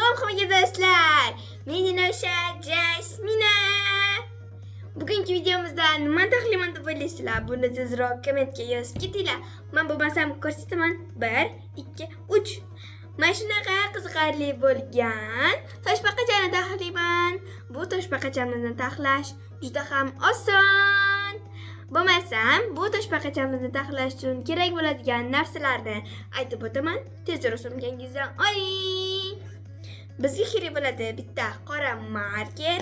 Salom hammaga do'stlar. Men Nilosha Jasmina. Bugungi videomizda nima taxliman deb o'ylaysizlar? Buni tezroq kommentga yozib ketinglar. Men bo'lmasam ko'rsataman. 1 2 3. Mana shunaqa qiziqarli bo'lgan toshbaqachani taxlayman. Bu toshbaqachamizni taxlash juda ham oson. Bo'lmasam, bu toshbaqachamizni taxlash uchun kerak bo'ladigan narsalarni aytib o'taman. Tezroq sumkangizdan oling. Bizga kerak bo'ladi bitta qora marker,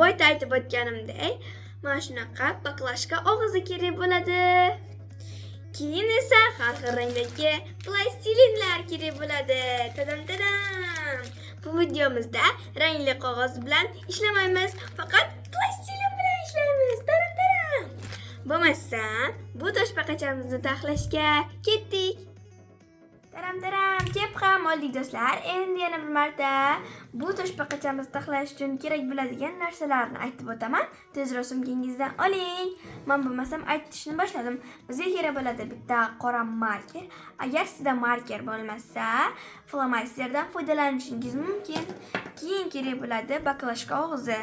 boyda aytib o'tganimdek, mana shunaqa baklashka og'izi kerak bo'ladi. Keyin esa har xil rangdagi plastilinlar kerak bo'ladi. Tadam. Bu videomizda rangli qog'oz bilan ishlamaymiz, faqat plastilin bilan ishlaymiz. Tadam. Bo'lmasa, bu toshbaqachamizni taxlashga ketdik. Taram, kep ham oldik do'stlar. Endi yana bir marta bu toshbaqachamizni taxlash uchun kerak bo'ladigan narsalarni aytib o'taman. Tezroq sumkangizdan oling. Men bo'lmasam aytishni boshladim. Bizga kerak bo'ladi bitta qora marker. Agar sizda marker bo'lmasa, flomasterdan foydalanishingiz mumkin. Keyin kerak bo'ladi baklashka og'izi.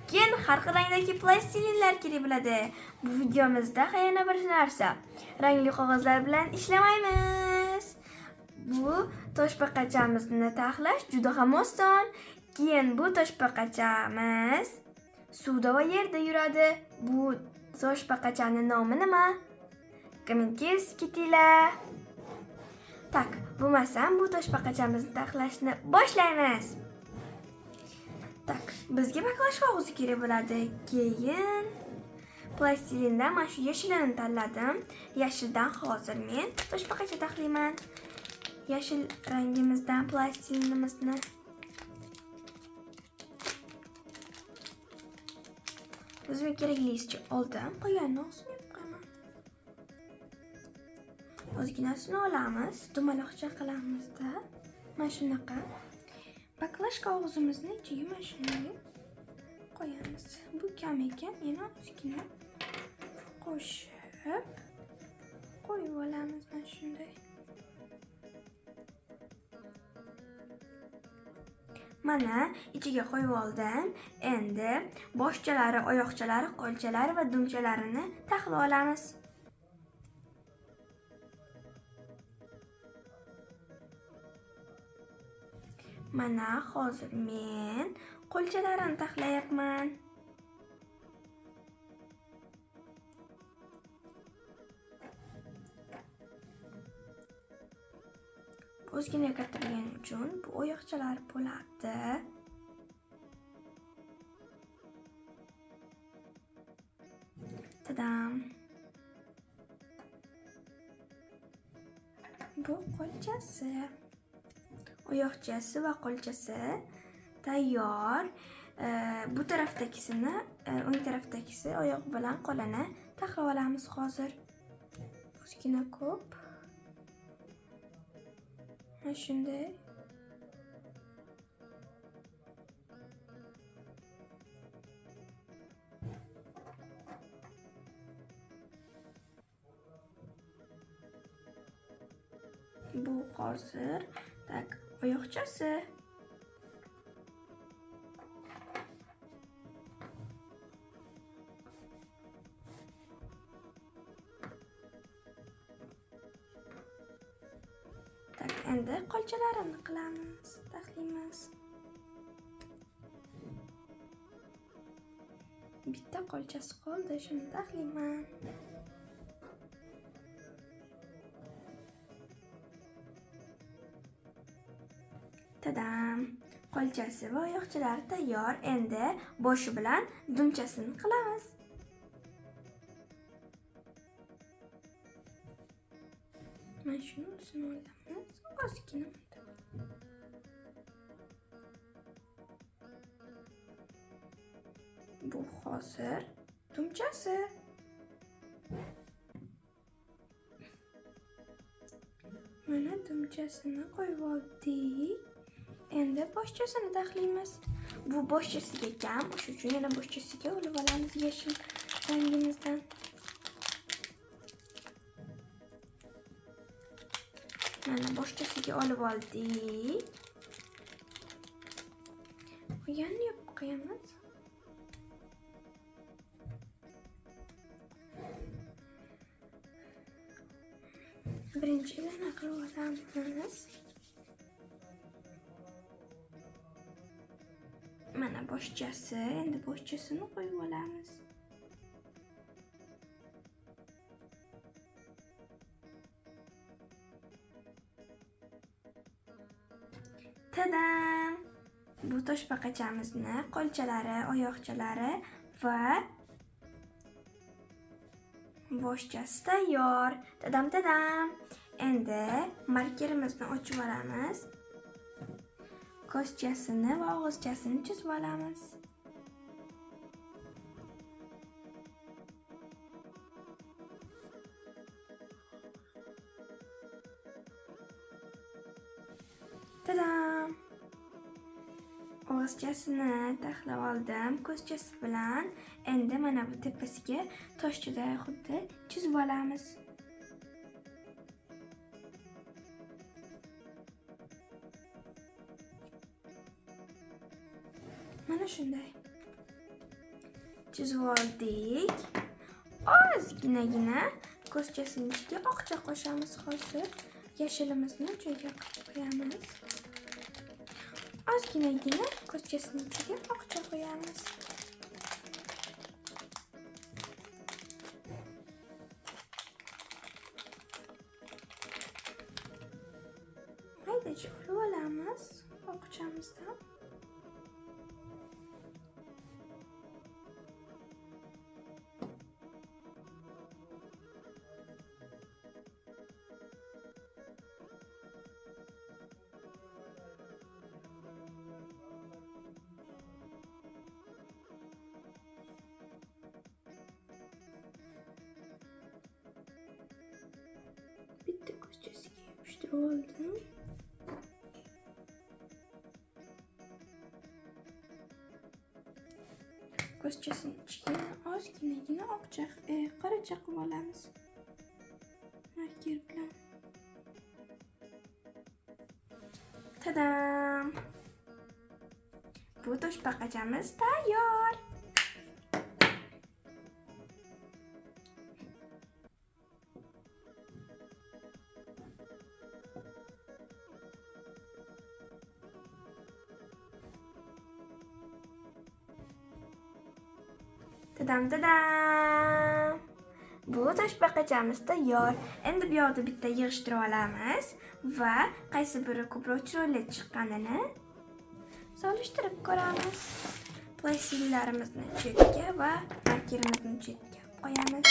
Keyin har xil rangdagi plastilinlar kerak bo'ladi. Bu videomizda yana bir narsa. Rangli qog'ozlar bilan ishlamaymiz. Bu toshbaqachamizni taxlash juda ham oson. Keyin bu toshbaqachamiz suvda va yerda yuradi. Bu toshbaqachaning nomi nima? Kommentga yozib ketinglar. Tak, bo'lmasam bu toshbaqachamizni taxlashni boshlaymiz. Tak, bizga baklashka og'izi kerak bo'ladi. Keyin plastilindan mana shu yashilini tanladim. Yashildan hozir men toshbaqacha taxlayman. Yashil rangimizdan plastilinimizni o'zimga keraklisicha oldim. Qolganini o'zim qo'yaman. Ozginasini olamiz, dumaloqcha qilamizda. Mana shunaqa. Baklashka og'izimizni ichiga mana shunday qo'yamiz. Bu kam ekan, yana ozgina qo'shib qo'yib olamiz mana shunday. Mana ichiga qo'yib oldim. Endi boshchalari, oyoqchalari, qo'lchalari va dumchalarini taxlab olamiz. Mana hozir men qo'lchalarini taxlayapman. O'zgina kattaligini uchun bu oyoqchalar bo'ladi. Tadam. Bu qo'lchasi. Oyoqchasi va qo'lchasi tayyor. Bu tarafdagini, o'ng tarafdagisi oyoq bilan qo'lini taxlab olamiz hozir. O'zgina ko'p. Shunday. Bu hozir tak oyoqchasi. Endi qo'lchalarini qilamiz, taxlaymiz. Bitta qo'lchasi qoldi, shuni taxlayman. Tadam! Qo'lchasi va oyoqchalari tayyor. Endi boshi bilan dumchasini qilamiz. Mana shuni o'zini olamiz. Ozgina. Bu hozir dumchasi. Mana dumchasini qo'yib oldik. Endi boshchasini taxlaymiz. Bu boshchasiga kam, o'sha uchun yana boshchasiga olib olamiz yashil rangimizdan. Mana boshchasiga olib oldik. Yana yopib qo'yamiz. Birinchidan qilib olamiz. Mana boshchasi, endi boshchasini qo'yib olamiz. Tadam! Bu toshbaqachamizni qo'lchalari, oyoqchalari va boshchasi tayyor. Tadam. Endi markerimizni ochib olamiz. Ko'zchasini va og'izchasini chizib olamiz. Tadam! Og'izchasini taxlab oldim ko'zchasi bilan. Endi mana bu tepasiga toshchaday xuddi chizib olamiz. Mana shunday. Chizib oldik. Ozginagina ko'zchasining ichiga oqcha qo'shamiz hozir. Yashilimizni joyiga qo'yamiz. Ozginagina ko'zchasining ichiga oqcha qo'yamiz. Maydacha qilib olamiz oqchamizdan. Bitta ko'zchasiga yapishtirib oldim. Ko'zchasining ichiga ozginagina oqcha, qoracha qilib olamiz. Marker bilan. Tadam! Bu toshbaqachamiz tayyor. Tadam! Bu toshbaqachamiz tayyor. Endi bu yoqda bitta yig'ishtirib olamiz va qaysi biri ko'proq chiroyli chiqqanini solishtirib ko'ramiz. Plastillarimizni chetga va markerimizni chetga qo'yamiz.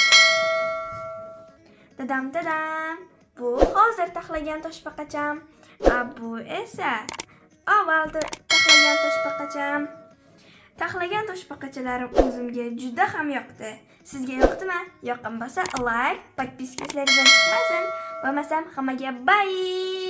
Tadam! Bu hozir taxlagan toshbaqacham. Bu esa avval taxlagan toshbaqacham. Taxlagan toshbaqachalarim o'zimga juda ham yoqdi. Sizga yoqdimi? Yoqqan bo'lsa like, podpiska sizlardan chiqmasin. Bo'lmasam hammaga bye.